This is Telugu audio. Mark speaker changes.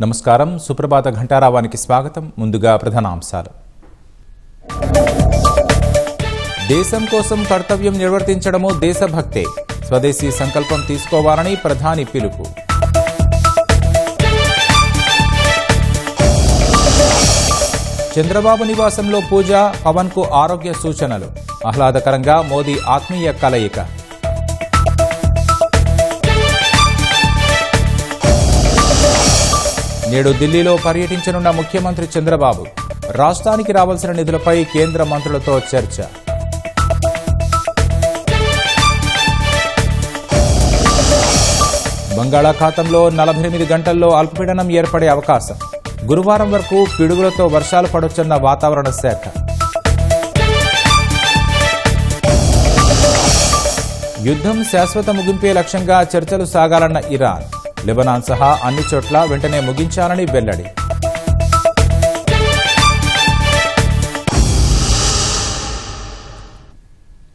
Speaker 1: నమస్కారం. సుప్రభాత ఘంటారావానికి స్వాగతం. ముందుగా ప్రధానాంశాలు. దేశం కోసం కర్తవ్యం నిర్వర్తించడము దేశభక్తే. స్వదేశీ సంకల్పం తీసుకోవాలని ప్రధాని పిలుపు. చంద్రబాబు నివాసంలో పూజ, పవన్కు ఆరోగ్య సూచనలు. ఆహ్లాదకరంగా మోదీ ఆత్మీయ కలయిక. నేడు ఢిల్లీలో పర్యటించనున్న ముఖ్యమంత్రి చంద్రబాబు. రాష్ట్రానికి రావాల్సిన నిధులపై కేంద్ర మంత్రులతో చర్చ. బంగాళాఖాతంలో 48 గంటల్లో అల్పపీడనం ఏర్పడే అవకాశం. గురువారం వరకు పిడుగులతో వర్షాలు పడొచ్చన్న వాతావరణ శాఖ. యుద్ధం శాశ్వత ముగింపే లక్ష్యంగా చర్చలు సాగాలన్న ఇరాన్. లెబనాన్ సహా అన్ని చోట్ల వెంటనే ముగించాలని వెల్లడి.